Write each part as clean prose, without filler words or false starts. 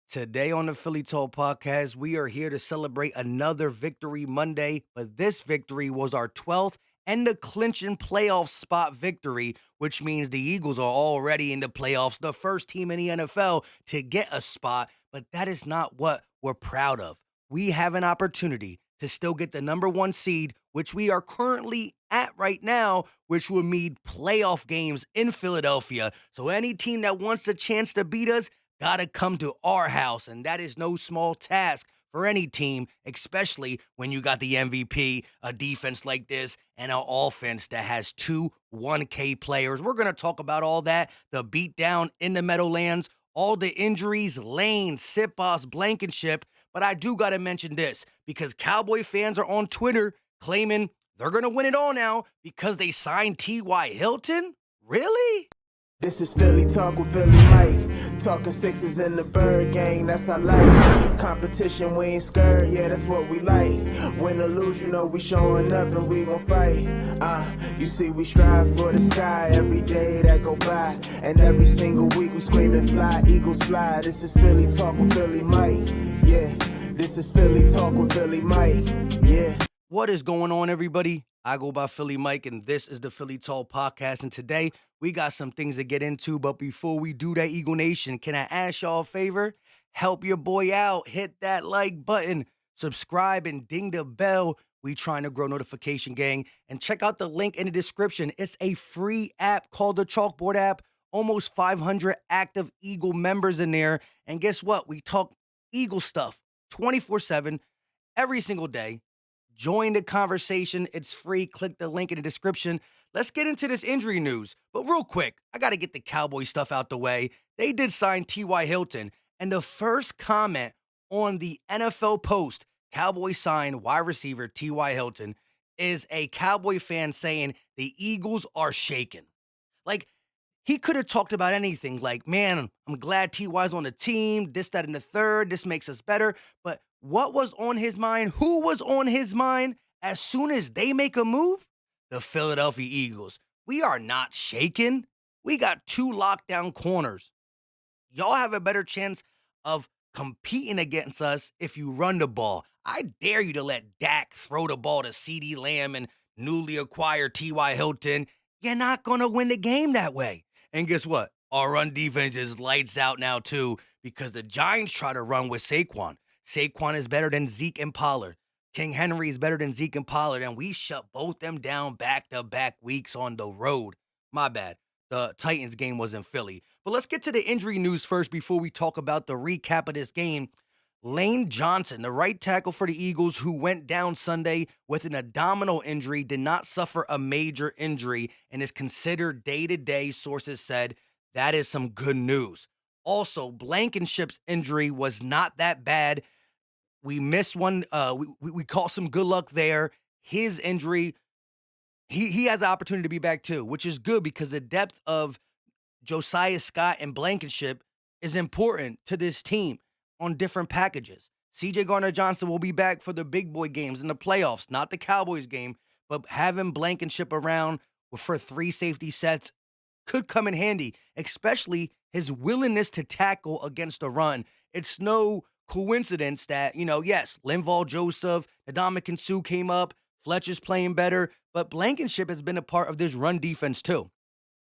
Today on the Philly Talk podcast, we are here to celebrate another Victory Monday, but this victory was our 12th and the clinching playoff spot victory, which means the Eagles are already in the playoffs, the first team in the NFL to get a spot, but that is not what we're proud of. We have an opportunity to still get the number one seed, which we are currently at right now, which will mean playoff games in Philadelphia. So any team that wants a chance to beat us, got to come to our house, and that is no small task for any team, especially when you got the MVP, a defense like this, and an offense that has two 1K players. We're going to talk about all that, the beatdown in the Meadowlands, all the injuries, Lane, Sipos, Blankenship. But I do got to mention this because Cowboy fans are on Twitter claiming they're going to win it all now because they signed T.Y. Hilton. Really? This is Philly Talk with Philly Mike. Talking sixes in the bird gang, that's our life. Competition, we ain't scared, yeah, that's what we like. Win or lose, you know we showing up and we gon' fight. You see we strive for the sky every day that go by. And every single week we screaming fly, Eagles fly. This is Philly Talk with Philly Mike, yeah. This is Philly Talk with Philly Mike, yeah. What is going on, everybody? I go by Philly Mike, and this is the Philly Talk Podcast. And today, we got some things to get into. But before we do that, Eagle Nation, can I ask y'all a favor? Help your boy out. Hit that like button, subscribe, and ding the bell. We trying to grow notification gang. And check out the link in the description. It's a free app called the Chalkboard app. Almost 500 active Eagle members in there. And guess what? We talk Eagle stuff 24/7 every single day. Join the conversation. It's free. Click the link in the description. Let's get into this injury news. But real quick, I got to get the Cowboy stuff out the way. They did sign T.Y. Hilton. And the first comment on the NFL post, Cowboy signed wide receiver T.Y. Hilton, is a Cowboy fan saying the Eagles are shaken. Like, he could have talked about anything like, man, I'm glad TY's on the team, this, that, and the third. This makes us better. But what was on his mind? Who was on his mind as soon as they make a move? The Philadelphia Eagles. We are not shaken. We got two lockdown corners. Y'all have a better chance of competing against us if you run the ball. I dare you to let Dak throw the ball to CD Lamb and newly acquired T.Y. Hilton. You're not going to win the game that way. And guess what? Our run defense is lights out now, too, because the Giants try to run with Saquon. Saquon is better than Zeke and Pollard. King Henry is better than Zeke and Pollard, and we shut both them down back-to-back weeks on the road. My bad. The Titans game was in Philly. But let's get to the injury news first before we talk about the recap of this game. Lane Johnson, the right tackle for the Eagles, who went down Sunday with an abdominal injury, did not suffer a major injury and is considered day-to-day, sources said. That is some good news. Also, Blankenship's injury was not that bad. We missed one. We caught some good luck there. His injury, he has the opportunity to be back too, which is good because the depth of Josiah Scott and Blankenship is important to this team on different packages. CJ Garner-Johnson will be back for the big boy games in the playoffs, not the Cowboys game, but having Blankenship around for three safety sets could come in handy, especially his willingness to tackle against the run. It's no coincidence that, yes, Linval Joseph, Ndamukong Suh came up, Fletcher's playing better, but Blankenship has been a part of this run defense too.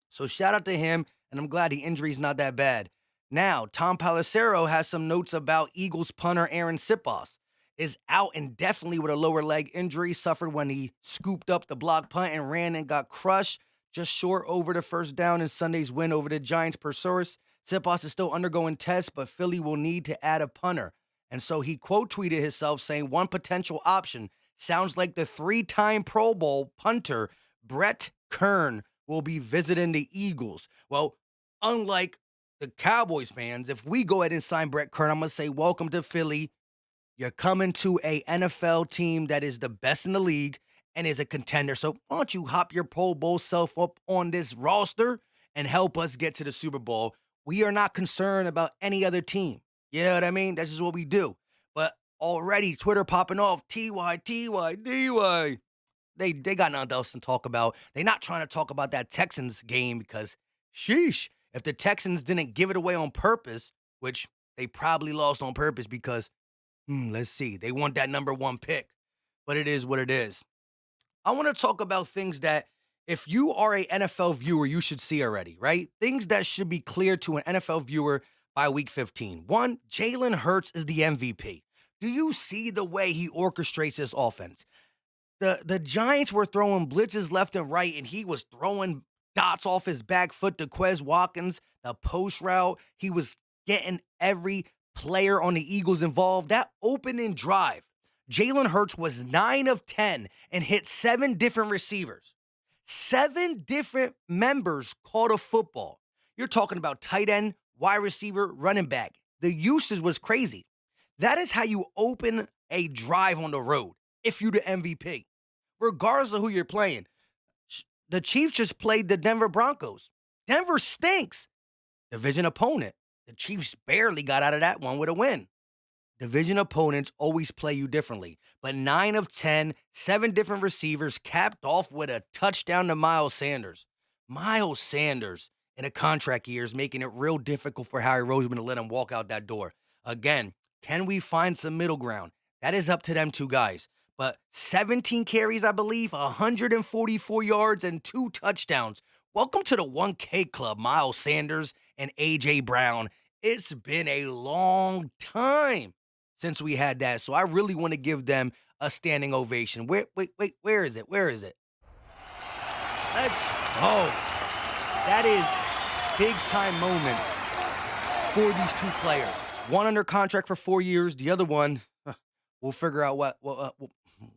So shout out to him, and I'm glad the injury's not that bad. Now, Tom Pelissero has some notes about Eagles punter Aaron Sipos. Is out indefinitely with a lower leg injury suffered when he scooped up the block punt and ran and got crushed just short over the first down in Sunday's win over the Giants per source. Sipos is still undergoing tests, but Philly will need to add a punter. And so he quote tweeted himself saying one potential option sounds like the three-time Pro Bowl punter Brett Kern will be visiting the Eagles. Well, unlike the Cowboys fans, if we go ahead and sign Brett Kern, I'm going to say welcome to Philly. You're coming to a NFL team that is the best in the league and is a contender. So why don't you hop your Pro Bowl self up on this roster and help us get to the Super Bowl? We are not concerned about any other team. You know what I mean? That's just what we do. But already Twitter popping off, TY, TY, DY. They got nothing else to talk about. They're not trying to talk about that Texans game because, sheesh, if the Texans didn't give it away on purpose, which They probably lost on purpose because, let's see, they want that number one pick. But it is what it is. I want to talk about things that if you are a NFL viewer, you should see already, right? Things that should be clear to an NFL viewer by week 15. One, Jalen Hurts is the MVP. Do you see the way he orchestrates this offense? The Giants were throwing blitzes left and right, and he was throwing dots off his back foot to Quez Watkins, the post route. He was getting every player on the Eagles involved. That opening drive, Jalen Hurts was 9 of 10 and hit 7 different receivers. 7 different members caught a football. You're talking about tight end, wide receiver, running back. The usage was crazy. That is how you open a drive on the road if you're the MVP, regardless of who you're playing. The Chiefs just played the Denver Broncos. Denver stinks. Division opponent. The Chiefs barely got out of that one with a win. Division opponents always play you differently. But 9 of 10, 7 different receivers, capped off with a touchdown to Miles Sanders. Miles Sanders in a contract year is making it real difficult for Harry Roseman to let him walk out that door. Again, can we find some middle ground? That is up to them two guys. But 17 carries, I believe, 144 yards, and 2 touchdowns. Welcome to the 1K Club, Miles Sanders and A.J. Brown. It's been a long time since we had that, so I really want to give them a standing ovation. Wait, where is it? Where is it? Let's go. That is big time moment for these two players. One under contract for 4 years. The other one, we'll figure out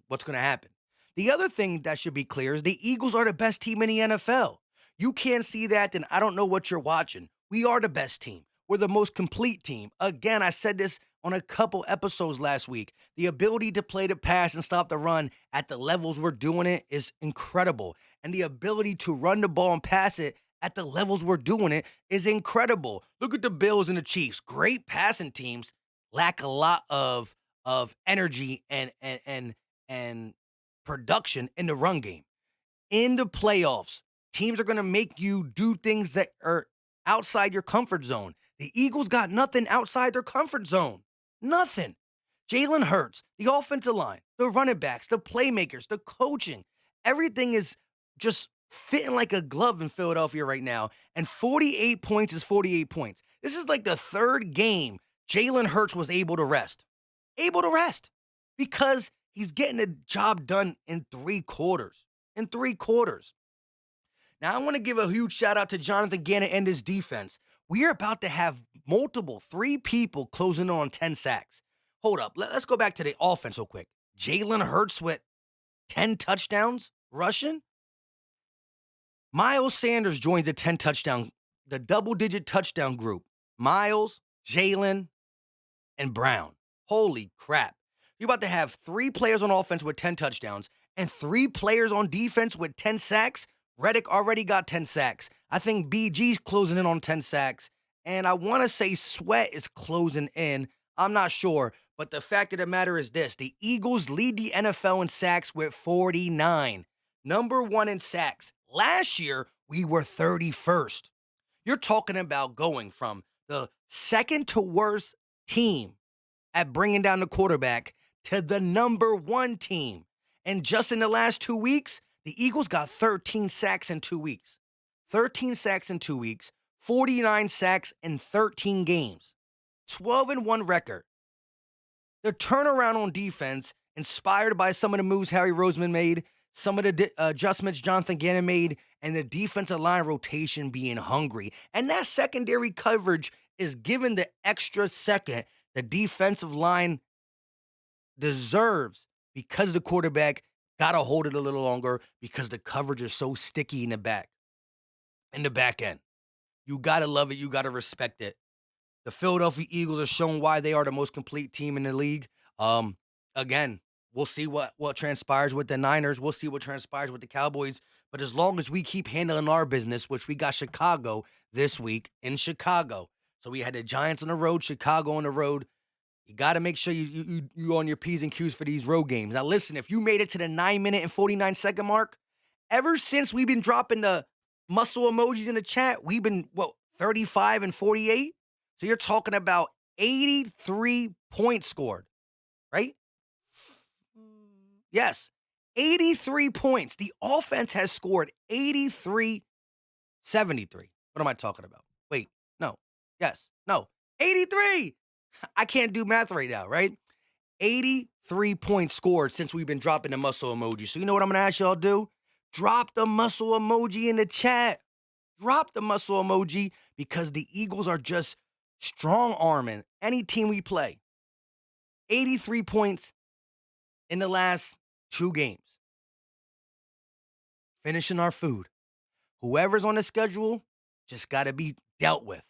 what's going to happen. The other thing that should be clear is the Eagles are the best team in the NFL. You can't see that, then I don't know what you're watching. We are the best team. We're the most complete team. Again, I said this on a couple episodes last week. The ability to play the pass and stop the run at the levels we're doing it is incredible. And the ability to run the ball and pass it at the levels we're doing it is incredible. Look at the Bills and the Chiefs. Great passing teams lack a lot of energy and production in the run game. In the playoffs, teams are going to make you do things that are outside your comfort zone. The Eagles got nothing outside their comfort zone. Nothing. Jalen Hurts, the offensive line, the running backs, the playmakers, the coaching, everything is just fitting like a glove in Philadelphia right now. And 48 points is 48 points. This is like the third game Jalen Hurts was able to rest. Able to rest. Because he's getting the job done in 3 quarters. In 3 quarters. Now, I want to give a huge shout out to Jonathan Gannon and his defense. We are about to have 3 people closing in on 10 sacks. Hold up. Let's go back to the offense real quick. Jalen Hurts with 10 touchdowns rushing. Miles Sanders joins the double-digit touchdown group. Miles, Jalen, and Brown. Holy crap. You're about to have 3 players on offense with 10 touchdowns and 3 players on defense with 10 sacks. Reddick already got 10 sacks. I think BG's closing in on 10 sacks. And I want to say Sweat is closing in. I'm not sure. But the fact of the matter is this. The Eagles lead the NFL in sacks with 49. Number 1 in sacks. Last year, we were 31st. You're talking about going from the second to worst team at bringing down the quarterback to the number 1 team. And just in the last 2 weeks, the Eagles got 13 sacks in 2 weeks. 13 sacks in 2 weeks, 49 sacks in 13 games. 12-1 record. The turnaround on defense, inspired by some of the moves Harry Roseman made, some of the adjustments Jonathan Gannon made, and the defensive line rotation being hungry. And that secondary coverage is given the extra second the defensive line deserves because the quarterback got to hold it a little longer because the coverage is so sticky in the back end. You got to love it. You got to respect it. The Philadelphia Eagles are showing why they are the most complete team in the league. Again, we'll see what transpires with the Niners. We'll see what transpires with the Cowboys. But as long as we keep handling our business, which we got Chicago this week in Chicago. So we had the Giants on the road, Chicago on the road. You got to make sure you on your P's and Q's for these road games. Now, listen, if you made it to the 9-minute and 49-second mark, ever since we've been dropping the muscle emojis in the chat, we've been, 35 and 48? So you're talking about 83 points scored, right? Yes, 83 points. The offense has scored 83, 73. What am I talking about? Wait, no. Yes, no. 83. I can't do math right now, right? 83 points scored since we've been dropping the muscle emoji. So you know what I'm gonna ask y'all to do? Drop the muscle emoji in the chat. Drop the muscle emoji because the Eagles are just strong arming any team we play. 83 points in the last 2 games. Finishing our food. Whoever's on the schedule just got to be dealt with.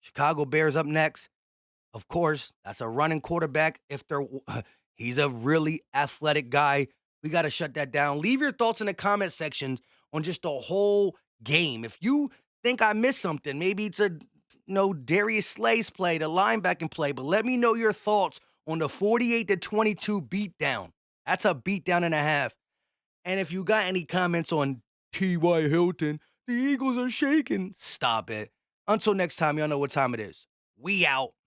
Chicago Bears up next. Of course, that's a running quarterback. If they're he's a really athletic guy. We got to shut that down. Leave your thoughts in the comment section on just the whole game. If you think I missed something, maybe it's a Darius Slay's play, the linebacking play, but let me know your thoughts on the 48-22 beatdown. That's a beatdown and a half. And if you got any comments on T.Y. Hilton, the Eagles are shaking. Stop it. Until next time, y'all know what time it is. We out.